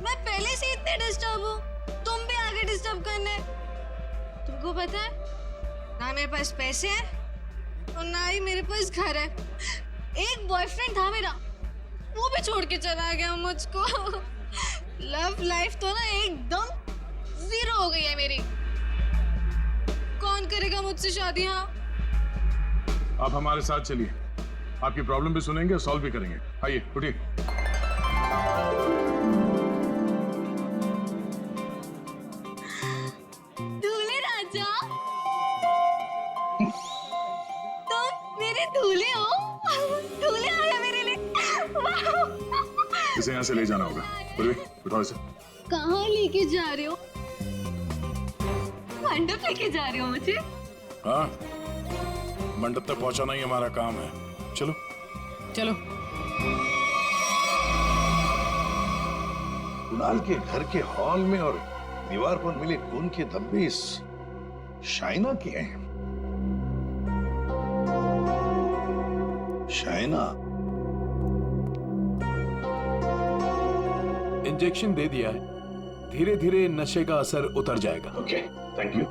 मैं पहले से इतने डिस्टर्ब हूँ, तुम भी आगे डिस्टर्ब करने। तुमको पता है ना मेरे पास पैसे हैं और ना ही मेरे पास घर है। एक बॉयफ्रेंड था मेरा, वो भी छोड़ के चला गया मुझको। लव लाइफ तो ना एकदम जीरो हो गई है मेरी। कौन करेगा मुझसे शादी? हाँ, आप हमारे साथ चलिए, आपकी प्रॉब्लम भी सुनेंगे और सॉल्व भी करेंगे। आइए उठिए। दूल्हे राजा, तुम मेरे दूल्हे हो। दूल्हे आया मेरे लिए। इसे यहाँ से ले जाना होगा। पूर्वी, उठाओ इसे। कहाँ लेके जा रहे हो? मंडप लेके जा रहे हो मुझे? हाँ, मंडप तक पहुंचाना ही हमारा काम है। चलो चलो। कुणाल के घर के हॉल में और दीवार पर मिले खून के धब्बे इस शाइना के हैं। शाइना, इंजेक्शन दे दिया है, धीरे धीरे नशे का असर उतर जाएगा। Okay, thank you.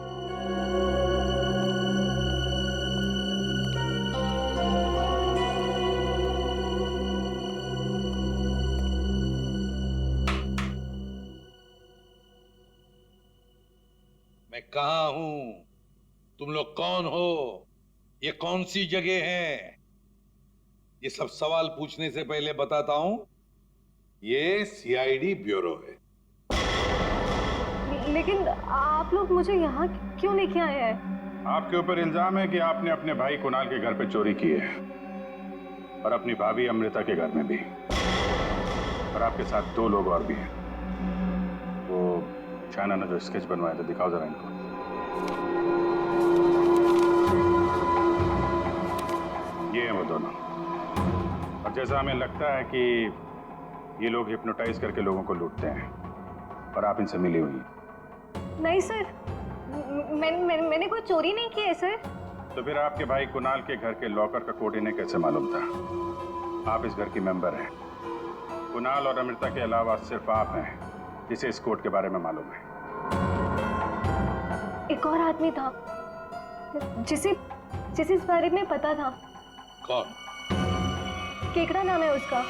मैं कहाँ हूं? तुम लोग कौन हो? ये कौन सी जगह है? ये सब सवाल पूछने से पहले बताता हूं, ये सीआईडी ब्यूरो है। लेकिन आप लोग मुझे यहाँ क्यों लेके आए हैं? आपके ऊपर इल्जाम है कि आपने अपने भाई कुणाल के घर पे चोरी की है और अपनी भाभी अमृता के घर में भी, और आपके साथ 2 लोग और भी हैं। वो शाइना ने जो स्केच बनवाया था, दिखाओ जरा इनको। ये हैं वो दोनों। और जैसा हमें लगता है कि ये लोग हिप्नोटाइज करके लोगों को लूटते हैं और आप इनसे मिली हुई हैं। नहीं सर, मैंने कोई चोरी नहीं की है सर। तो फिर आपके भाई कुणाल के घर के लॉकर का कोड इन्हें कैसे मालूम था? आप इस घर की मेंबर हैं। कुणाल और अमृता के अलावा सिर्फ आप हैं जिसे इस कोड के बारे में मालूम है। एक और आदमी था जिसे इस बारे में पता था। कौन? केकड़ा नाम है उसका।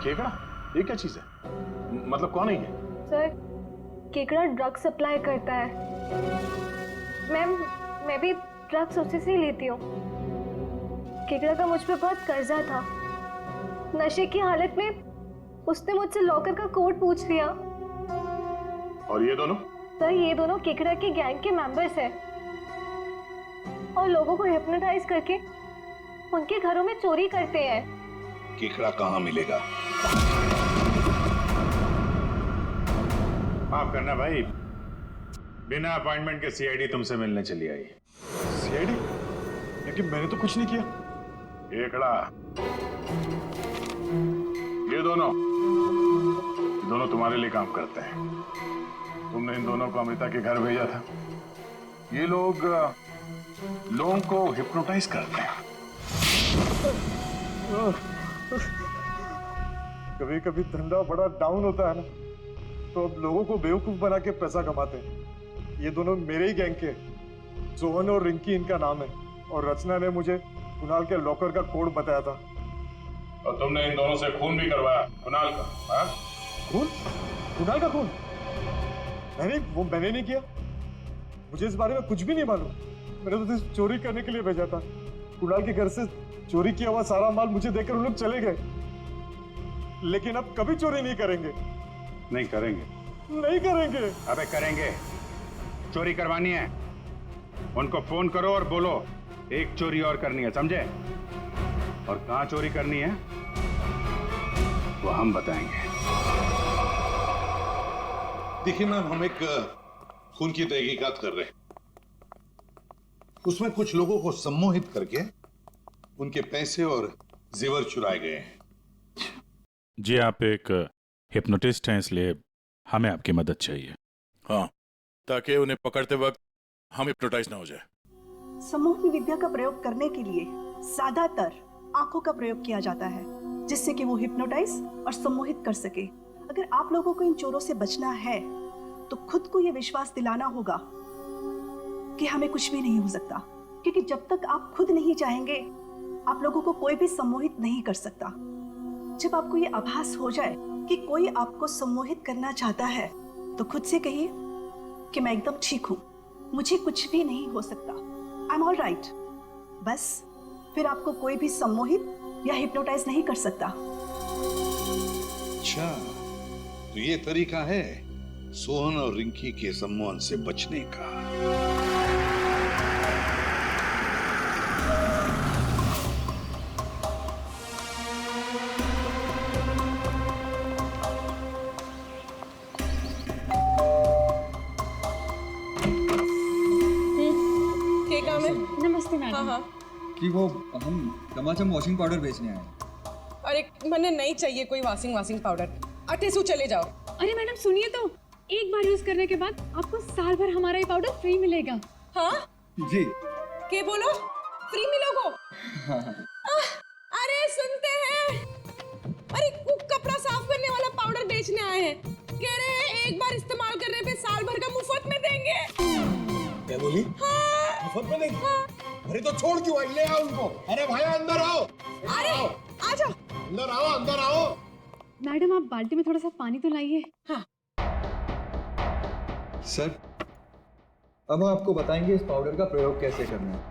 केकड़ा? ये क्या चीज है? मतलब कौन है ये? सर, केकड़ा ड्रग सप्लाई करता है। मैं भी ड्रग्स उसी से ही लेती हूँ। केकड़ा का मुझ पे बहुत कर्जा था। नशे की हालत में उसने मुझसे लॉकर का कोड पूछ लिया। और ये दोनों? सर, ये दोनों केकड़ा के गैंग के मेंबर्स हैं और लोगों को हिप्नोटाइज करके उनके घरों में चोरी करते हैं। केकड़ा कहाँ मिलेगा? माफ करना भाई, बिना अपॉइंटमेंट के सीआईडी तुमसे मिलने चली आई। सीआईडी? लेकिन मैंने तो कुछ नहीं किया। केकड़ा, ये दोनों तुम्हारे लिए काम करते हैं। तुमने इन दोनों को अमृता के घर भेजा था। ये लोग लोगों को हिप्नोटाइज करते हैं। कभी कभी धंधा बड़ा डाउन होता है ना, तो अब लोगों को बेवकूफ बना के पैसा कमाते हैं। ये दोनों मेरे ही गैंग के, सोहन और रिंकी इनका नाम है, और रचना ने मुझे कुणाल के लॉकर का कोड बताया था। और तुमने इन दोनों से खून भी करवाया कुणाल का? हाँ? खून? कुणाल का खून? मैंने नहीं किया। मुझे इस बारे में कुछ भी नहीं मालूम। मैंने तो सिर्फ चोरी करने के लिए भेजा था। कुणाल के घर से चोरी किया हुआ सारा माल मुझे देकर उन लोग चले गए। लेकिन अब कभी चोरी नहीं करेंगे। नहीं करेंगे? नहीं करेंगे। अबे करेंगे। चोरी करवानी है, उनको फोन करो और बोलो एक चोरी और करनी है, समझे? और कहां चोरी करनी है वो हम बताएंगे। देखिए मैम, हम एक खून की तहकीकात कर रहे हैं। उसमें कुछ लोगों को सम्मोहित करके उनके पैसे और जेवर चुराए गए हैं। जी, आप एक हिप्नोटिस्ट हैं, इसलिए हमें आपकी मदद चाहिए। हाँ, ताकि उन्हें पकड़ते वक्त हम हिप्नोटाइज ना हो जाए। सम्मोहन विद्या का प्रयोग करने के लिए ज्यादातर आंखों का प्रयोग किया जाता है। जिससे कि वो हिप्नोटाइज और सम्मोहित कर सके। अगर आप लोगों को इन चोरों से बचना है तो खुद को ये विश्वास दिलाना होगा कि हमें कुछ भी नहीं हो सकता, क्योंकि जब तक आप खुद नहीं चाहेंगे आप लोगों को कोई भी सम्मोहित नहीं कर सकता। जब आपको ये आभास हो जाए कि कोई आपको सम्मोहित करना चाहता है तो खुद से कहिए कि मैं एकदम ठीक हूं, मुझे कुछ भी नहीं हो सकता, आई एम ऑल राइट। बस फिर आपको कोई भी सम्मोहित या हिप्नोटाइज नहीं कर सकता। अच्छा, तो ये तरीका है सोहन और रिंकी के सम्मोहन से बचने का। क्या काम है? नमस्ते मैडम। हाँ हाँ। कि वो हम चमाचम वॉशिंग पाउडर बेचने आए हैं। अरे मैंने नहीं चाहिए कोई वॉशिंग पाउडर, अटेसू चले जाओ। अरे मैडम सुनिए तो, एक बार यूज करने के बाद आपको साल भर हमारा ये पाउडर फ्री मिलेगा। हाँ जी। के बोलो फ्री मिलोगो? हाँ। अरे सुनते हैं, अरे कपड़ा साफ करने वाला पाउडर बेचने आए हैं, कह रहे हैं एक बार इस्तेमाल करने पे साल भर का मुफ्त में देंगे। क्या बोली? हाँ। मुफ्त में नहीं? अरे तो छोड़ क्यों आई? ले आओ उनको। अरे भाई अंदर आओ। अरे आ जाओ। अंदर आओ, अंदर आओ। मैडम आप बाल्टी में थोड़ा सा पानी तो लाइए। हाँ। सर, अब हम आपको बताएंगे इस पाउडर का प्रयोग कैसे करना है।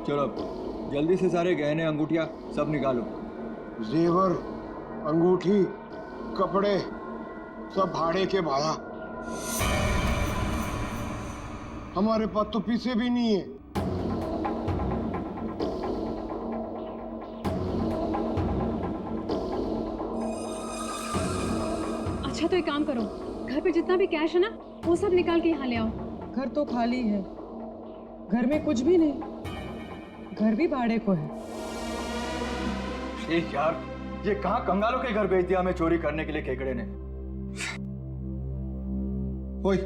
चलो जल्दी से सारे गहने अंगूठियां सब निकालो। जेवर, अंगूठी, कपड़े सब भाड़े के भाड़ा। हमारे पास तो पैसे भी नहीं है। अच्छा तो एक काम करो, घर पे जितना भी कैश है ना वो सब निकाल के यहाँ ले आओ। घर तो खाली है, घर में कुछ भी नहीं, घर भी भाड़े को है। यार, ये कहाँ कंगालों के घर भेज दिया हमें चोरी करने के लिए केकड़े ने। ओए,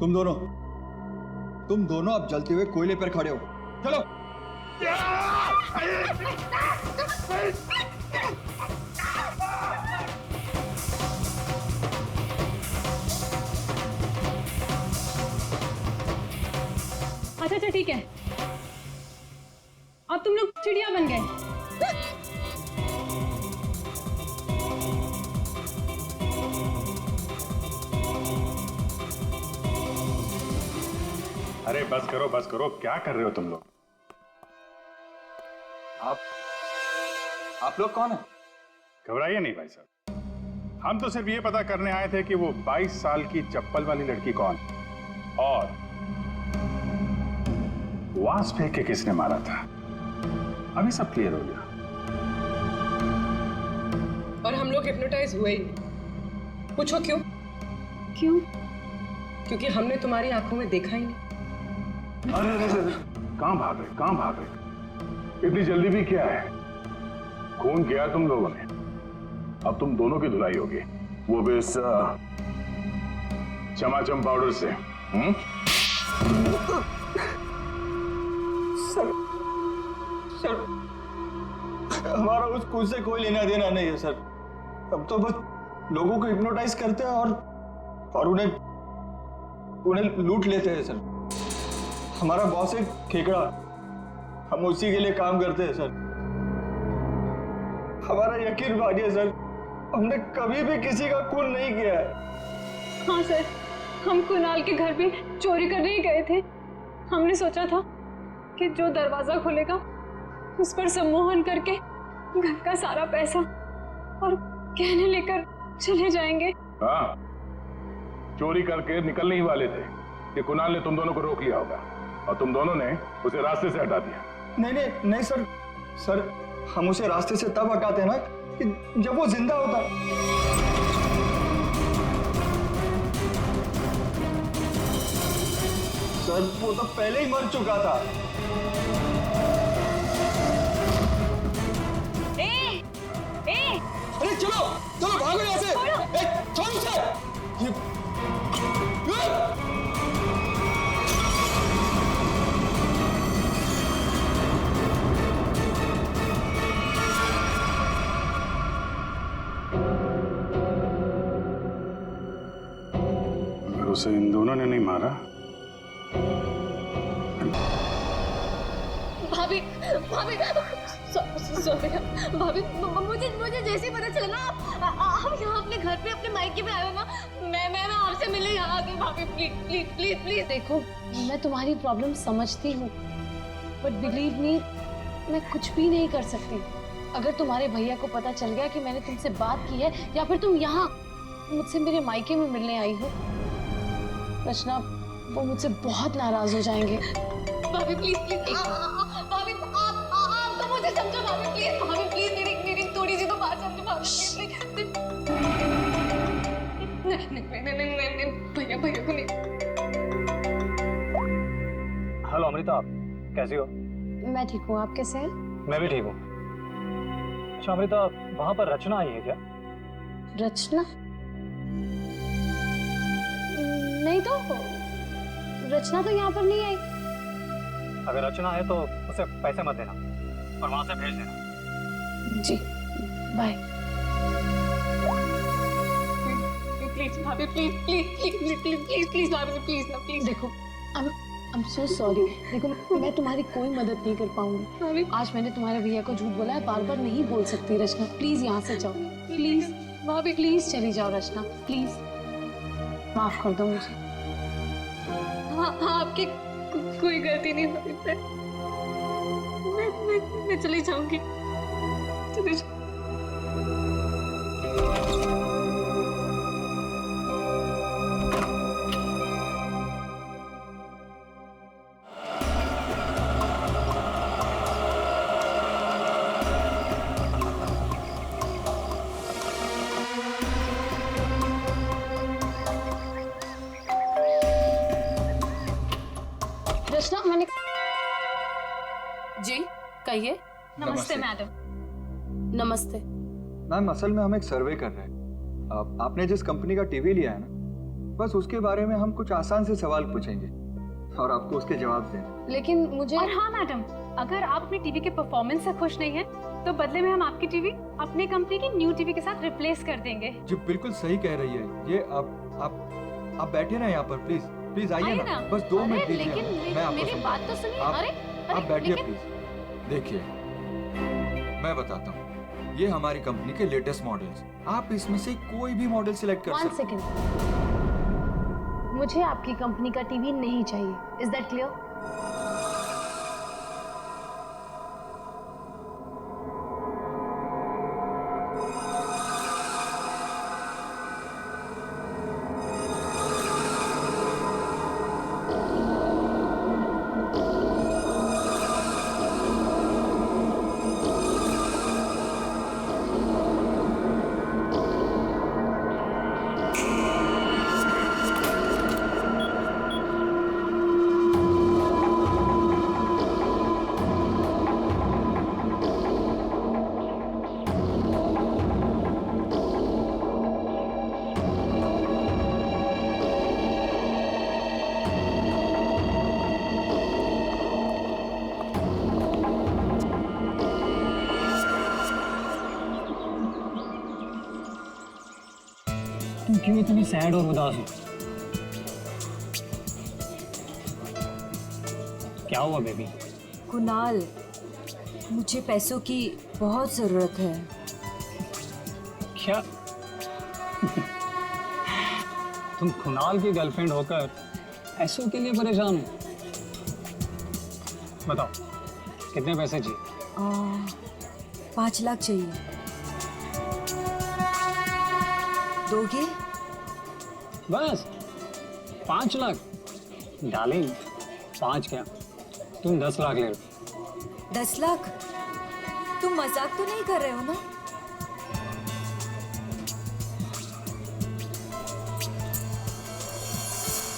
तुम दोनों अब जलते हुए कोयले पर खड़े हो। चलो। अच्छा ठीक है, अब तुम लोग चिड़िया बन गए। अरे बस करो, क्या कर रहे हो तुम लोग? आप लोग कौन है? घबराइए नहीं भाई साहब, हम तो सिर्फ ये पता करने आए थे कि वो 22 साल की चप्पल वाली लड़की कौन और वास फेंक के किसने मारा था। अभी सब क्लियर हो गया। और हम लोग हिप्नोटाइज हुए ही नहीं। पूछो क्यों? क्यों? क्योंकि हमने तुम्हारी आंखों में देखा ही नहीं। अरे कहां भाग रहे? इतनी जल्दी भी क्या है? खून किया तुम लोगों ने, अब तुम दोनों की धुलाई होगी, वो भी इस चमाचम पाउडर से। सर, हमारा उस खून से कोई लेना देना नहीं है सर। अब तो बस लोगों को हिप्नोटाइज करते हैं और उन्हें लूट लेते हैं सर। हमारा बॉस है खेकड़ा, हम उसी के लिए काम करते हैं सर। हमारा यकीन मानिए सर, हमने कभी भी किसी का खून नहीं किया है। हाँ सर, हम कुणाल के घर पे चोरी करने ही गए थे। हमने सोचा था कि जो दरवाजा खुलेगा उस पर सम्मोहन करके घर का सारा पैसा और गहने लेकर चले जाएंगे। हाँ, चोरी करके निकलने ही वाले थे कि कुणाल ने तुम दोनों को रोक लिया होगा और तुम दोनों ने उसे रास्ते से हटा दिया। नहीं सर, हम उसे रास्ते से तब हटाते हैं ना कि जब वो जिंदा होता। सर वो तो पहले ही मर चुका था। अरे चलो चलो भागो यहाँ से। छोड़ो उसे। अगर उसे इन दोनों ने नहीं मारा। भाभी भाभी सॉरी भाभी, मुझे जैसे ही पता चला ना आप यहाँ अपने घर पे अपने मायके पे आए हो ना, मैं आपसे मिलने यहाँ आ गई। भाभी प्लीज प्लीज प्लीज प्लीज। देखो मैं तुम्हारी प्रॉब्लम समझती हूँ, बट बिलीव मी मैं कुछ भी नहीं कर सकती। अगर तुम्हारे भैया को पता चल गया कि मैंने तुमसे बात की है या फिर तुम यहाँ मुझसे मेरे मायके में मिलने आई हो, रचना वो मुझसे बहुत नाराज हो जाएंगे। भाभी प्लीज प्लीज भाभी आप तो मुझे समझो। भाभी प्लीज मेरी थोड़ी सी तो बात समझो। भाभी प्लीज नहीं भैया को नहीं। हेलो अमृता, कैसी हो? मैं ठीक हूँ, आप कैसे हैं? मैं भी ठीक हूँ। अच्छा अमृता, वहाँ पर रचना आई है क्या? रचना? नहीं तो, रचना तो यहाँ पर नहीं आई। अगर रचना है तो उसे पैसे मत देना और वहाँ से भेज देना। जी बाय। प्लीज भाभी please please please please please please भाभी प्लीज ना प्लीज। देखो I'm so sorry। देखो मैं तुम्हारी कोई मदद नहीं कर पाऊंगी। आज मैंने तुम्हारे भैया को झूठ बोला है, बार बार नहीं बोल सकती। रचना प्लीज यहाँ से जाओ, प्लीज भाभी प्लीज चली जाओ। रचना प्लीज माफ कर दो मुझे। हाँ आपकी कोई गलती नहीं भाभी। मैं चली जाऊंगी। चली जाऊंगी। रचना मैंने जी कहिए। नमस्ते मैडम। नमस्ते। मैम असल में हम एक सर्वे कर रहे हैं। आपने जिस कंपनी का टीवी लिया है ना, बस उसके बारे में हम कुछ आसान से सवाल पूछेंगे और आपको उसके जवाब देंगे। लेकिन मुझे और हाँ मैडम, अगर आप अपनी टीवी के परफॉर्मेंस से खुश नहीं हैं, तो बदले में हम आपकी टीवी अपने कंपनी की न्यू टीवी के साथ रिप्लेस कर देंगे। जी बिल्कुल सही कह रही है ये। आप बैठे ना यहाँ पर, प्लीज प्लीज आइए ना, बस 2 मिनट दीजिए। लेकिन मैं आपको मेरी बात तो सुनिए। आप बैठिए प्लीज। देखिए मैं बताता हूँ, ये हमारी कंपनी के लेटेस्ट मॉडल्स। आप इसमें से कोई भी मॉडल सिलेक्ट कर सकते हैं। 1 सेकेंड, मुझे आपकी कंपनी का टीवी नहीं चाहिए। Is that clear? तुम क्यों इतनी सैड और उदास हो? क्या हुआ बेबी? कुणाल, मुझे पैसों की बहुत जरूरत है। क्या? तुम कुणाल की गर्लफ्रेंड होकर पैसों के लिए परेशान हो? बताओ कितने पैसे चाहिए? 5 लाख चाहिए। दोगे? बस 5 लाख? डार्लिंग 5 क्या, तुम 10 लाख ले लो। 10 लाख? तुम मजाक तो नहीं कर रहे हो ना?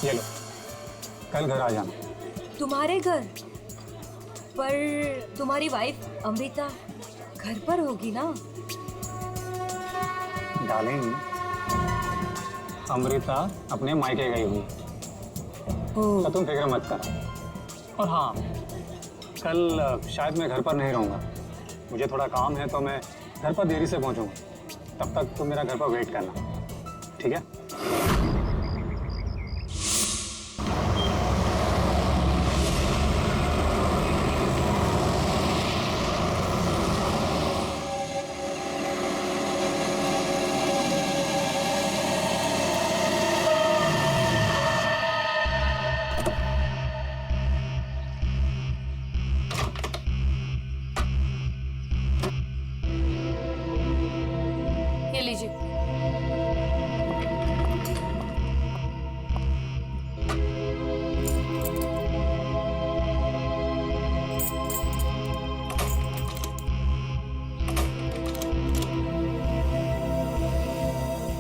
ये लो, कल घर आ जाना। तुम्हारे घर? पर तुम्हारी वाइफ अमृता घर पर होगी ना? डार्लिंग, अमृता अपने मायके गई हुई, तो तुम फिक्र मत करो। और हाँ, कल शायद मैं घर पर नहीं रहूँगा, मुझे थोड़ा काम है, तो मैं घर पर देरी से पहुँचूँगा। तब तक तुम मेरा घर पर वेट करना, ठीक है? ये लीजिए।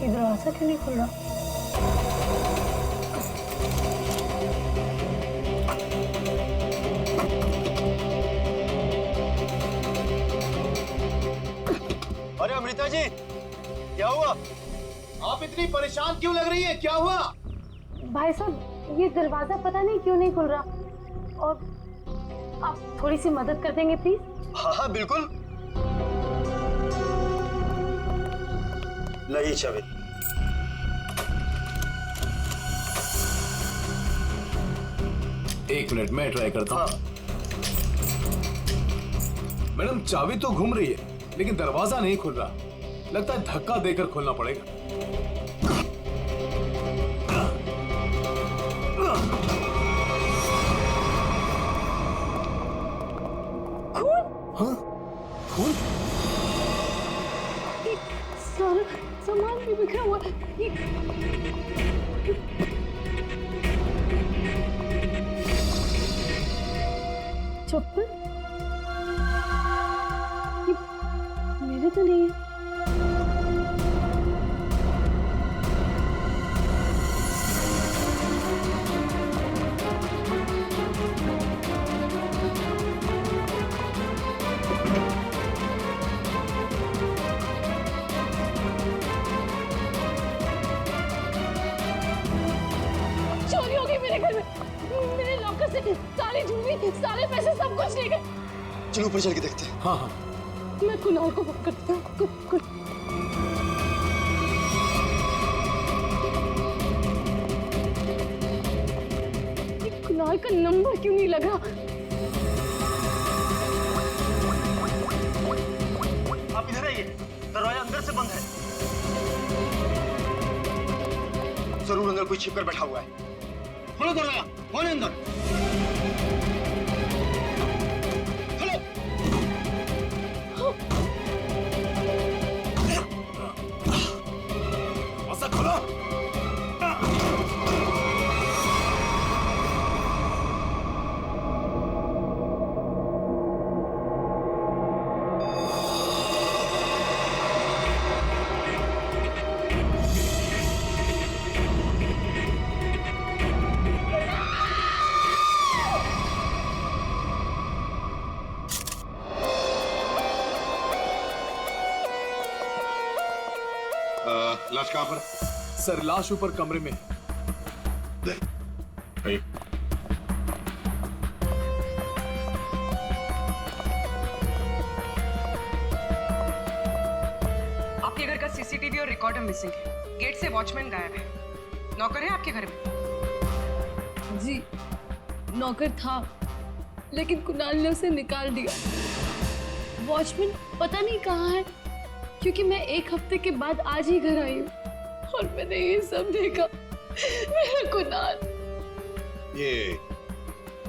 ये दरवाजा क्यों नहीं खुल रहा? अरे अमृता जी, क्या हुआ? आप इतनी परेशान क्यों लग रही है? क्या हुआ? भाई साहब, ये दरवाजा पता नहीं क्यों नहीं खुल रहा, और आप थोड़ी सी मदद कर देंगे प्लीज? हाँ हाँ बिल्कुल। लाई चाबी। एक मिनट मैं ट्राई करता हूँ। मैडम, चाबी तो घूम रही है लेकिन दरवाजा नहीं खुल रहा। लगता है धक्का देकर खोलना पड़ेगा। हाँ? खून? सारा सामान भी बिखरा हुआ है। चप्पल? ये मेरे तो नहीं है। चोरी हो गई मेरे घर में। मेरे लॉकर से सारी जूलरी, सारे पैसे, सब कुछ ले गए। चलो ऊपर चल के देखते हैं। हाँ हाँ। मैं कुणाल को फोन करती हूँ। कुणाल का नंबर क्यों नहीं लगा? आप इधर आइए, दरवाजा अंदर से बंद है। जरूर अंदर कोई छिपकर बैठा हुआ है। खोलो दरवाजा, कौन है अंदर? खोलो। ऐसा खोलो। लाश कहाँ पर? सर, लाश ऊपर कमरे में। आपके घर का सीसीटीवी और रिकॉर्डर मिसिंग है। गेट से वॉचमैन गायब है। नौकर है आपके घर में? जी, नौकर था, लेकिन कुणाल ने उसे निकाल दिया। वॉचमैन पता नहीं कहाँ है, क्योंकि मैं एक हफ्ते के बाद आज ही घर आई हूँ और मैंने ये सब देखा। मेरा कुणाल। ये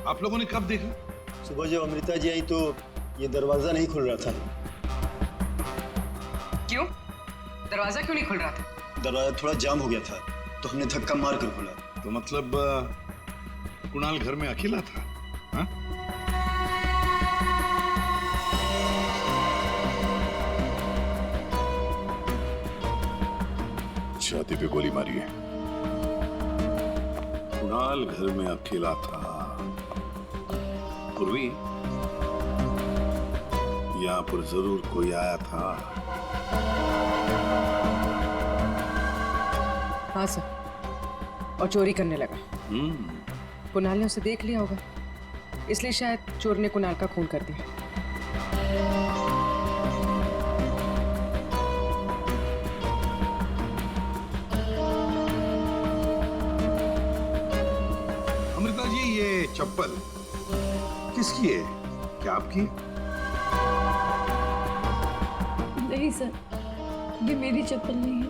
आप लोगों ने कब देखा? सुबह जब अमृता जी आई तो ये दरवाजा नहीं खुल रहा था। क्यों? दरवाजा क्यों नहीं खुल रहा था? दरवाजा थोड़ा जाम हो गया था, तो हमने धक्का मार कर खोला। तो मतलब कुणाल घर में अकेला था? हाँ? छाती पे गोली मारी है। कुणाल घर में अकेला था। पूर्वी, यहाँ पर जरूर कोई आया था। हाँ सर, और चोरी करने लगा। कुणाल ने उसे देख लिया होगा, इसलिए शायद चोर ने कुणाल का खून कर दिया। अमृता जी, ये चप्पल किसकी है? क्या आपकी? नहीं सर, ये मेरी चप्पल नहीं है।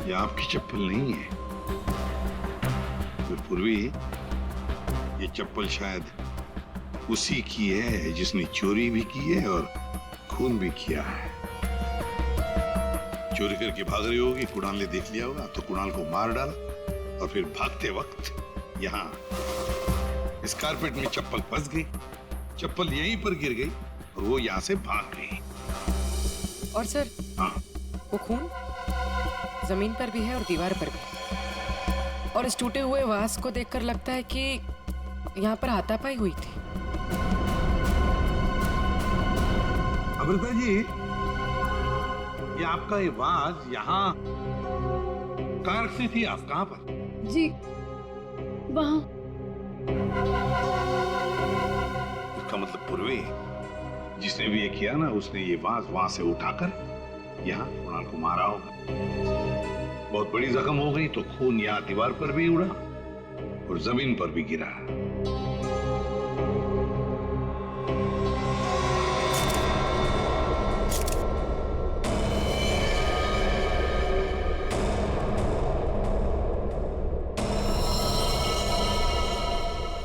ये आपकी चप्पल नहीं है? तो पूर्वी, ये चप्पल शायद उसी की है जिसने चोरी भी की है और खून भी किया है। चोरी करके भाग रही होगी, कुणाल ने देख लिया होगा तो कुणाल को मार डाला और फिर भागते वक्त यहाँ इस कारपेट में चप्पल फंस गई। चप्पल यहीं पर गिर गई और वो यहाँ से भाग गई। और सर, हाँ, वो खून जमीन पर भी है और दीवार पर भी। और इस टूटे हुए वास को देखकर लगता है कि यहाँ पर हाथापाई हुई थी। अमृता जी, ये आपका ये वाज यहाँ कहाँ रखती थी आप? कहाँ पर? जी, वहाँ। इसका मतलब पूर्वी, जिसने भी ये किया ना, उसने ये वाज वहां से उठाकर यहाँ कुणाल को मारा होगा। बहुत बड़ी जख्म हो गई तो खून यहाँ दीवार पर भी उड़ा और जमीन पर भी गिरा।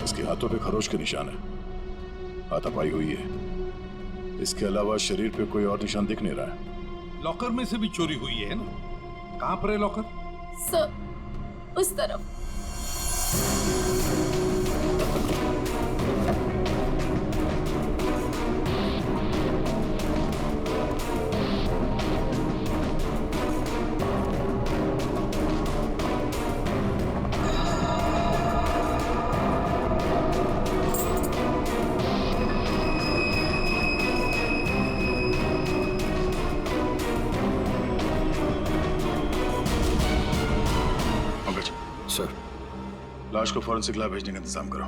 इसके हाथों पे खरोच के निशान है, हाथापाई हुई है। इसके अलावा शरीर पे कोई और निशान दिख नहीं रहा है। लॉकर में से भी चोरी हुई है ना? कहां पर है लॉकर? सर, उस तरफ। सर, लाश को फॉरेंसिक लैब भेजने का इंतजाम करो।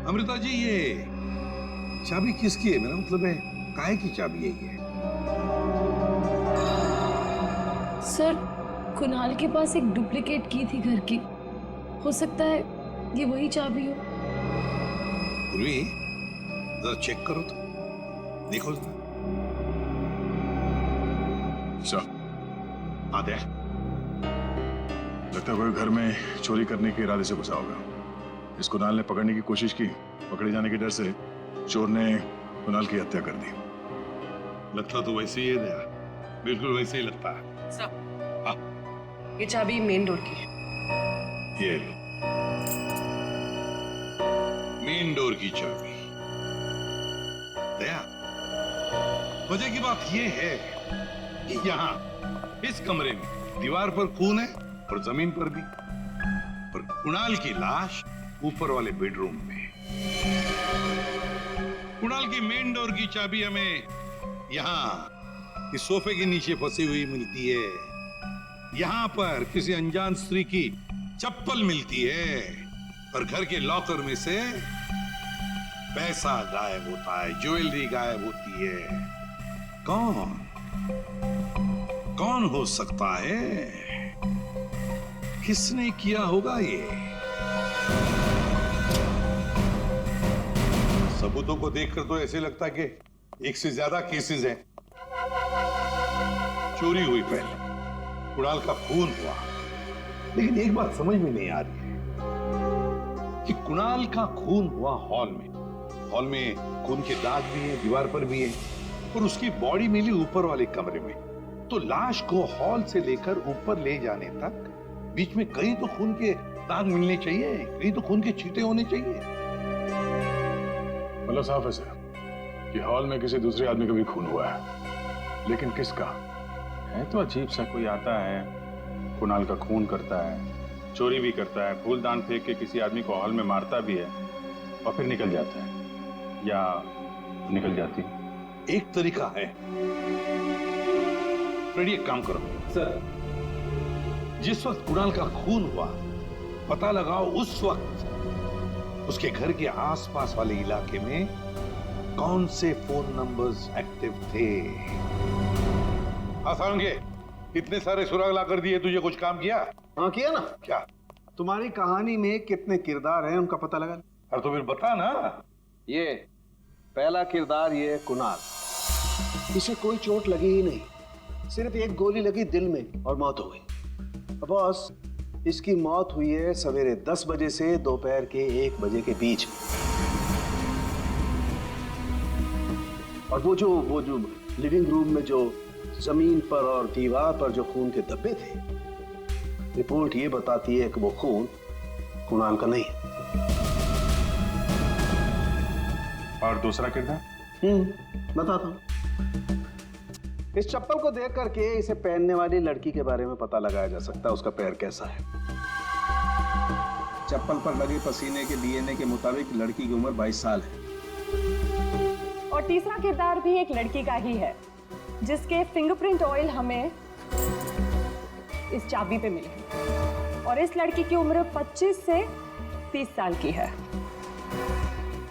अमृता जी, ये चाबी किसकी है? मेरा मतलब है, काहे की चाबी है ये? सर, कुणाल के पास एक डुप्लीकेट की थी घर की। हो सकता है ये वही चाबी हो। पूर्वी, जरा चेक करो तो, देखो जरा। सर, हाँ, देख। लगता है कोई घर में चोरी करने के इरादे से घुसा होगा। इस कुणाल ने पकड़ने की कोशिश की, पकड़े जाने के डर से चोर ने कुणाल की हत्या कर दी। लगता तो वैसे ही है दया, बिल्कुल वैसे ही लगता है। सब। हाँ, ये चाबी मेन डोर की। ये लो, मेन डोर की चाबी। दया, मजे की बात ये है कि यहाँ इस कमरे में दीवार पर खून है और जमीन पर भी, और कुणाल की लाश ऊपर वाले बेडरूम में। कुणाल की मेन डोर की चाबी हमें यहाँ इस सोफे के नीचे फंसी हुई मिलती है। यहाँ पर किसी अनजान स्त्री की चप्पल मिलती है और घर के लॉकर में से पैसा गायब होता है, ज्वेलरी गायब होती है। कौन हो सकता है? किसने किया होगा ये? सबूतों को देखकर तो ऐसे लगता है कि एक से ज्यादा केसेस हैं। चोरी हुई पहले, कुणाल का खून हुआ, लेकिन एक बात समझ में नहीं आ रही है कि कुणाल का खून हुआ हॉल में। हॉल में खून के दाग भी हैं, दीवार पर भी हैं, और उसकी बॉडी मिली ऊपर वाले कमरे में। तो लाश को हॉल से लेकर ऊपर ले जाने तक बीच में कहीं तो खून के दाग मिलने चाहिए, कहीं तो खून के छींटे होने चाहिए। मतलब साफ है सर कि हॉल में किसी दूसरे आदमी का भी खून हुआ है, लेकिन किसका? है तो अजीब सा, कोई आता है, कुणाल का खून करता है, चोरी भी करता है, फूलदान फेंक के किसी आदमी को हॉल में मारता भी है और फिर निकल जाता है या निकल जाती है। एक तरीका है। फ्रेडी, एक काम करो सर। जिस वक्त कुणाल का खून हुआ, पता लगाओ उस वक्त उसके घर के आसपास वाले इलाके में कौन से फोन नंबर्स एक्टिव थे। हाँ सारंगे, इतने सारे सुराग ला कर दिए, तुझे कुछ काम किया? हाँ किया ना। क्या? तुम्हारी कहानी में कितने किरदार हैं उनका पता लगा। अरे तो फिर बता ना। ये पहला किरदार, ये कुणाल। इसे कोई चोट लगी ही नहीं, सिर्फ एक गोली लगी दिल में और मौत हो गई। बॉस, इसकी मौत हुई है सवेरे 10 बजे से दोपहर के 1 बजे के बीच। और वो जो लिविंग रूम में जो जमीन पर और दीवार पर जो खून के धब्बे थे, रिपोर्ट ये बताती है कि वो खून कुणाल का नहीं है। और दूसरा किरदार? बताता हूँ। इस चप्पल को देख करके इसे पहनने वाली लड़की के बारे में पता लगाया जा सकता है, उसका पैर कैसा है। चप्पल पर लगे पसीने के डीएनए के मुताबिक लड़की की उम्र 22 साल है। और तीसरा किरदार भी एक लड़की का ही है, जिसके फिंगरप्रिंट ऑयल हमें इस चाबी पे मिले। और इस लड़की की उम्र 25 से 30 साल की है।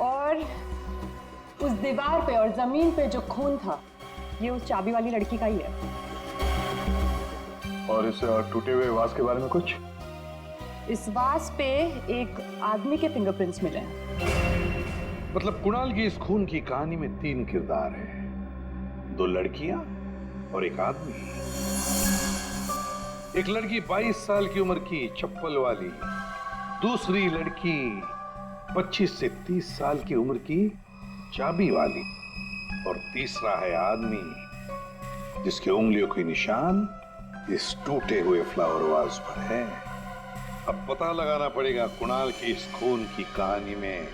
और उस दीवार पे और जमीन पे जो खून था, ये उस चाबी वाली लड़की का ही है। और इस टूटे हुए वास के बारे में कुछ? इस वास पे एक आदमी के फिंगरप्रिंट्स मिले हैं। मतलब कुणाल की इस खून की कहानी में 3 किरदार हैं, 2 लड़कियां और एक आदमी। एक लड़की 22 साल की उम्र की चप्पल वाली, दूसरी लड़की 25 से 30 साल की उम्र की चाबी वाली, और तीसरा है आदमी जिसके उंगलियों के निशान इस टूटे हुए फ्लावर वाज पर है। अब पता लगाना पड़ेगा कुणाल की इस खून की कहानी में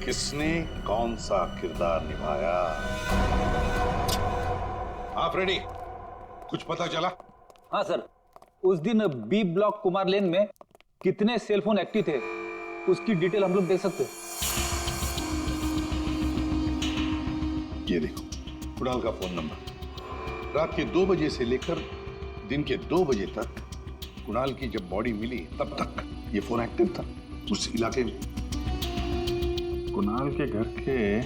किसने कौन सा किरदार निभाया। हाँ फ्रेडी, कुछ पता चला? हाँ सर, उस दिन बी ब्लॉक कुमार लेन में कितने सेलफोन एक्टिव थे, उसकी डिटेल हम लोग देख सकते हैं। ये देखो कुणाल का फोन नंबर। रात के 2 बजे से लेकर दिन के 2 बजे तक कुणाल की जब बॉडी मिली तब तक ये फोन एक्टिव था उस इलाके में। कुणाल के घर के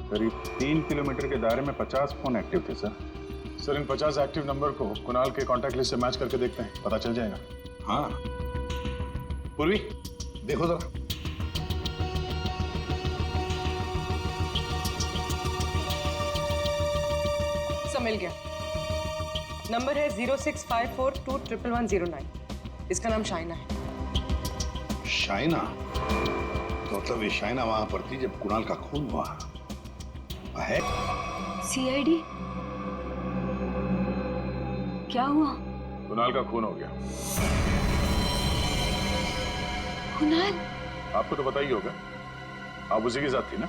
करीब 3 किलोमीटर के दायरे में 50 फोन एक्टिव थे सर। सर, इन 50 एक्टिव नंबर को कुणाल के कॉन्टैक्ट लिस्ट से मैच करके देखते हैं, पता चल जाएगा। हाँ पूर्वी, देखो जरा। मिल गया। नंबर है 0654211109। इसका नाम शाइना है। शाइना? तो मतलब ये शाइना वहां पर थी जब कुणाल का खून हुआ है? सीआईडी? क्या हुआ? कुणाल का खून हो गया। कुणाल? आपको तो पता ही होगा, आप उसी के साथ थी ना?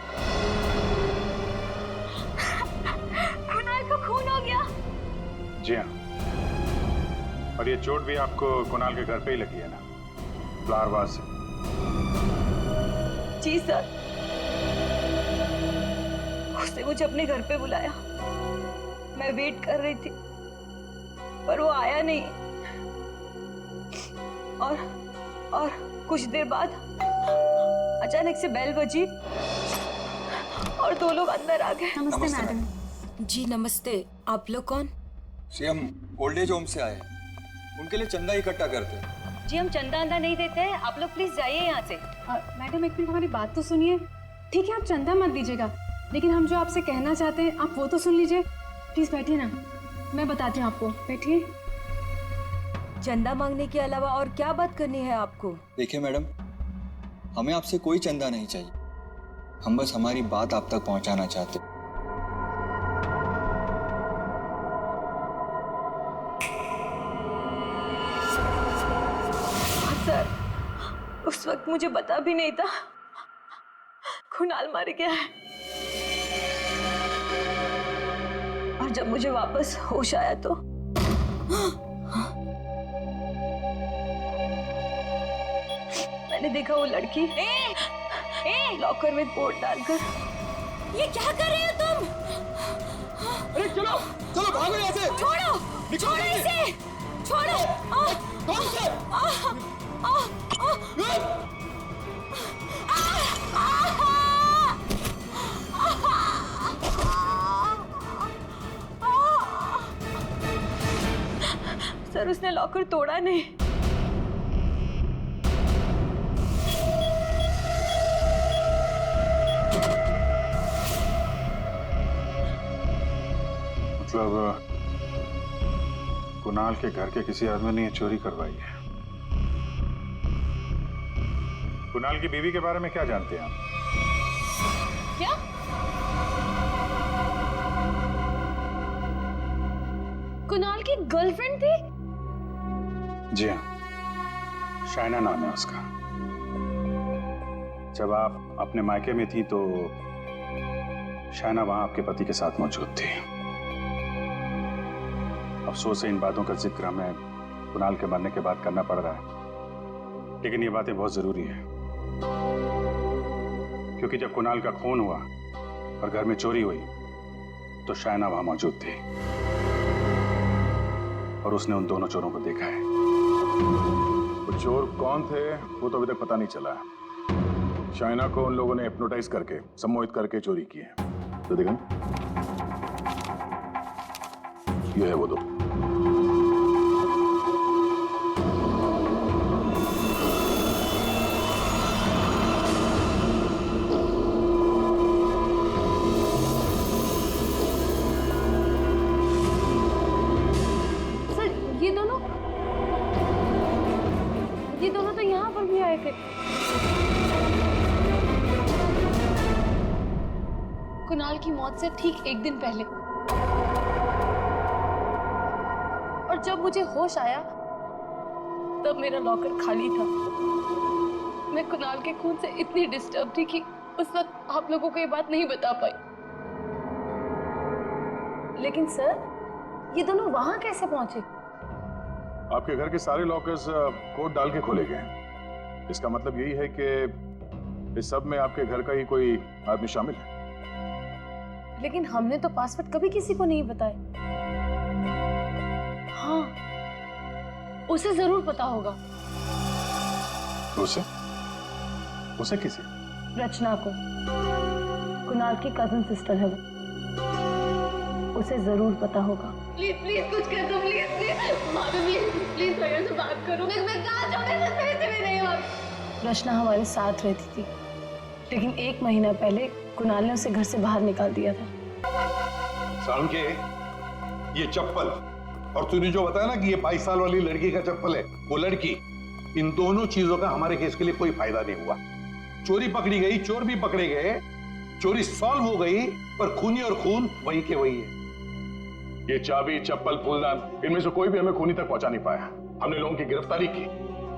खून हो गया? जी हाँ। और ये चोट भी आपको कुणाल के घर पे ही लगी है ना, फ्लावर वास से? जी सर, उसने मुझे अपने घर पे बुलाया। मैं वेट कर रही थी पर वो आया नहीं। और कुछ देर बाद अचानक से बेल बजी और 2 लोग अंदर आ गए। नमस्ते मैडम। जी नमस्ते, आप लोग कौन? जी हम ओल्ड एज होम से आए हैं, उनके लिए चंदा इकट्ठा करते हैं। जी हम चंदा अंदा नहीं देते हैं, आप लोग प्लीज जाइए यहाँ से। मैडम एक मिनट हमारी बात तो सुनिए। ठीक है, आप चंदा मत दीजिएगा, लेकिन हम जो आपसे कहना चाहते हैं आप वो तो सुन लीजिए। प्लीज बैठिए ना, मैं बताती हूँ आपको। बैठिए। चंदा मांगने के अलावा और क्या बात करनी है आपको? देखिए मैडम, हमें आपसे कोई चंदा नहीं चाहिए, हम बस हमारी बात आप तक पहुंचाना चाहते हैं। सर, उस वक्त मुझे पता भी नहीं था कुणाल मर गया है। और जब मुझे वापस होश आया तो मैंने देखा वो लड़की लॉकर में कोट डालकर। ये क्या कर रहे हो तुम? अरे चलो चलो भागो यहाँ से। छोड़ो, छोड़ो इसे, छोड़ो। सर उसने लॉकर तोड़ा नहीं। मतलब कुणाल के घर के किसी आदमी ने ये चोरी करवाई है। कुणाल की बीवी के बारे में क्या जानते हैं आप? क्या? कुणाल की गर्लफ्रेंड थी? जी हाँ, शाइना नाम है उसका। जब आप अपने मायके में थी तो शाइना वहां आपके पति के साथ मौजूद थी। अफसोस है इन बातों का जिक्र हमें कुणाल के मरने के बाद करना पड़ रहा है, लेकिन ये बातें बहुत जरूरी है क्योंकि जब कुणाल का खून हुआ और घर में चोरी हुई तो शाइना वहां मौजूद थी और उसने उन दोनों चोरों को देखा है। वो चोर कौन थे वो तो अभी तक पता नहीं चला। शाइना को उन लोगों ने हिप्नोटाइज करके, सम्मोहित करके चोरी की है। तो देखा, ये है वो दो। ये दोनों तो यहाँ पर भी आए थे। कुणाल की मौत से ठीक एक दिन पहले। और जब मुझे होश आया तब मेरा लॉकर खाली था। मैं कुणाल के खून से इतनी डिस्टर्ब थी कि उस वक्त आप लोगों को ये बात नहीं बता पाई। लेकिन सर, ये दोनों वहां कैसे पहुंचे? आपके घर के सारे लॉकर्स कोड डाल के खोले गए हैं। इसका मतलब यही है कि इस सब में आपके घर का ही कोई आदमी शामिल है। लेकिन हमने तो पासवर्ड कभी किसी को नहीं बताया। हाँ, उसे जरूर पता होगा। उसे? उसे किसे? रचना को। कुणाल की कजन सिस्टर है वो। उसे जरूर पता होगा। प्लीज प्लीज कुछ कर दो, प्लीज प्लीज भाभी, प्लीज भैया से बात करो। मैं कहाँ जाऊँ, मैं पैसे भी नहीं होंगे। रचना हमारे साथ रहती थी, लेकिन 1 महीना पहले कुणाल ने उसे घर से बाहर निकाल दिया था। सालुंके, ये चप्पल और तूने जो बताया ना कि ये 22 साल वाली लड़की का चप्पल है, वो लड़की, इन दोनों चीजों का हमारे केस के लिए कोई फायदा नहीं हुआ। चोरी पकड़ी गई, चोर भी पकड़े गए, चोरी सॉल्व हो गई, पर खूनी और खून वही के वही है। ये चाबी, चप्पल, फूलदान, इनमें से कोई भी हमें खूनी तक पहुंचा नहीं पाया। हमने लोगों की गिरफ्तारी की,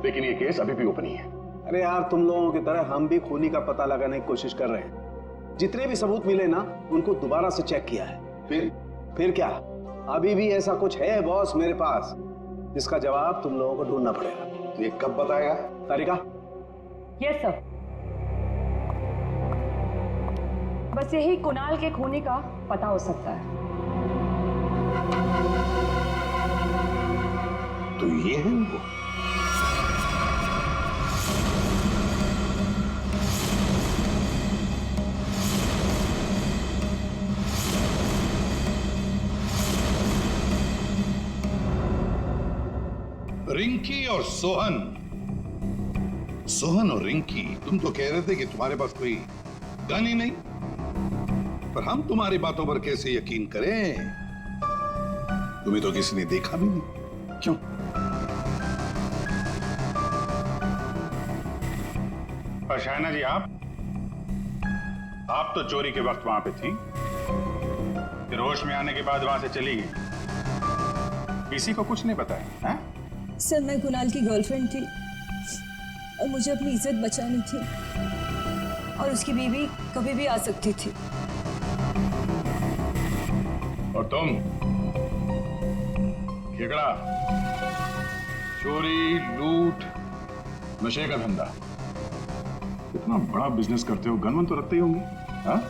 लेकिन ये केस अभी भी ओपन ही है। अरे यार, तुम लोगों की तरह हम भी खूनी का पता लगाने की कोशिश कर रहे हैं। जितने भी सबूत मिले ना, उनको दोबारा से चेक किया है। फिर क्या? अभी भी ऐसा कुछ है बॉस मेरे पास, जिसका जवाब तुम लोगों को ढूंढना पड़ेगा। तो ये कब बताएगा? तारिका? Yes sir. बस यही कुणाल के खूनी का पता हो सकता है। तो ये है वो। रिंकी और सोहन। सोहन और रिंकी, तुम तो कह रहे थे कि तुम्हारे पास कोई गन ही नहीं, पर हम तुम्हारी बातों पर कैसे यकीन करें? तुम्हें तो किसी ने देखा भी नहीं। क्यों? पर शाइना जी, आप तो चोरी के वक्त वहां पे थी, फिर होश में आने के बाद वहां से चली गई, किसी को कुछ नहीं बताया? हैं? सर, मैं कुणाल की गर्लफ्रेंड थी और मुझे अपनी इज्जत बचानी थी, और उसकी बीवी कभी भी आ सकती थी। और तुम? खेकड़ा, चोरी, लूट, नशे का धंधा, इतना बड़ा बिजनेस करते हो, गन वन तो रखते ही होंगे। हाँ,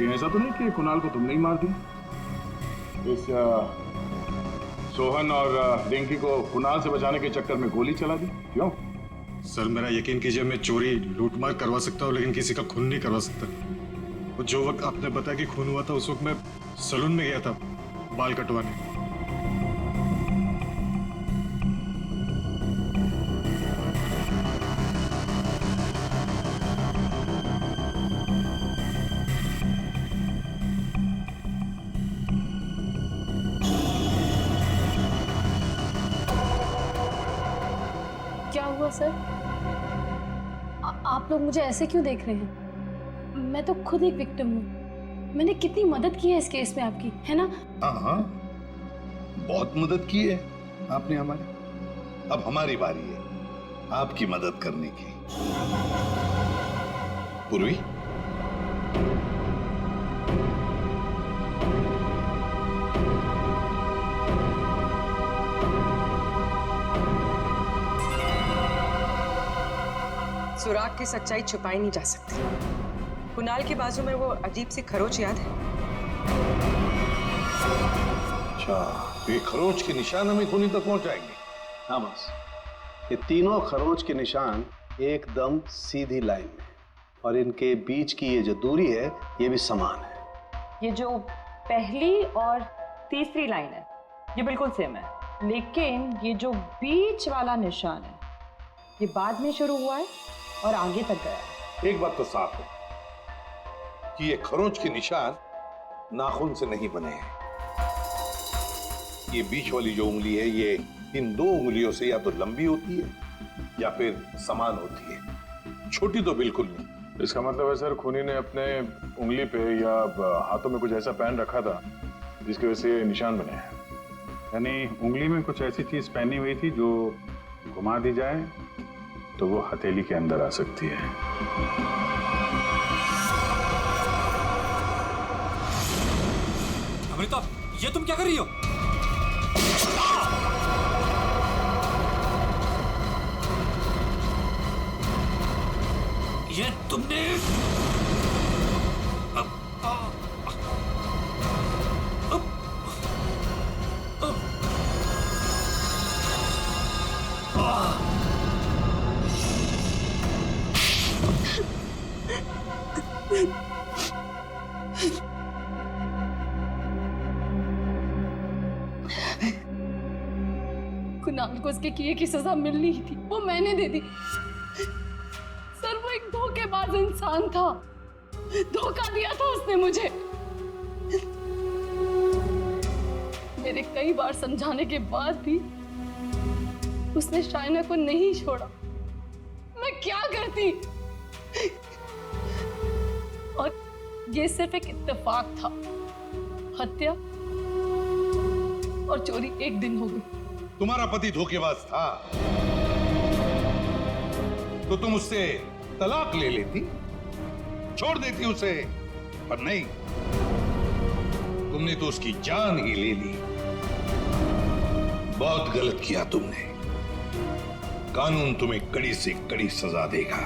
ये ऐसा तो नहीं कि कुणाल को तुमने ही मार दिया। इस सोहन और रिंकी को कुणाल से बचाने के चक्कर में गोली चला दी, क्यों? सर मेरा यकीन कीजिए, मैं चोरी लूटमार करवा सकता हूँ लेकिन किसी का खून नहीं करवा सकता। वो जो वक्त आपने बताया कि खून हुआ था उस वक्त मैं सैलून में गया था बाल कटवाने। क्या हुआ सर? आप लोग मुझे ऐसे क्यों देख रहे हैं? मैं तो खुद एक विक्टिम हूँ। मैंने कितनी मदद की है इस केस में आपकी, है ना? हाँ, बहुत मदद की है आपने हमारी। अब हमारी बारी है आपकी मदद करने की। पूर्वी, सुराग की सच्चाई छुपाई नहीं जा सकती। कुणाल के बाजू में वो अजीब सी खरोच याद है? अच्छा, ये खरोच के निशान हमें खूनी तक पहुंचाएंगे? हाँ बस, ये तीनों खरोच के निशान एकदम सीधी लाइन में, और इनके बीच की ये जो दूरी है ये भी समान है। ये जो पहली और तीसरी लाइन है ये बिल्कुल सेम है, लेकिन ये जो बीच वाला निशान है ये बाद में शुरू हुआ है और आगे तक गया है। एक बात तो साफ है कि ये खरोच के निशान नाखून से नहीं बने हैं। ये बीच वाली जो उंगली है ये इन दो उंगलियों से या तो लंबी होती है या फिर समान होती है, छोटी तो बिल्कुल नहीं। इसका मतलब है सर, खूनी ने अपने उंगली पे या हाथों में कुछ ऐसा पहन रखा था जिसकी वजह से निशान बने हैं। यानी उंगली में कुछ ऐसी चीज पहनी हुई थी जो घुमा दी जाए तो वो हथेली के अंदर आ सकती है। अमृता, ये तुम क्या कर रही हो? ये तुमने कुणाल को उसके किए की सजा मिलनी ही थी, वो मैंने दे दी। सर वो एक धोखेबाज इंसान था, धोखा दिया था उसने मुझे। मेरे कई बार समझाने के बाद भी उसने शाइना को नहीं छोड़ा। मैं क्या करती? और ये सिर्फ एक इत्तेफाक था। हत्या और चोरी एक दिन हो गई। तुम्हारा पति धोखेबाज था तो तुम उससे तलाक ले लेती, छोड़ देती उसे, पर नहीं, तुमने तो उसकी जान ही ले ली। बहुत गलत किया तुमने। कानून तुम्हें कड़ी से कड़ी सजा देगा।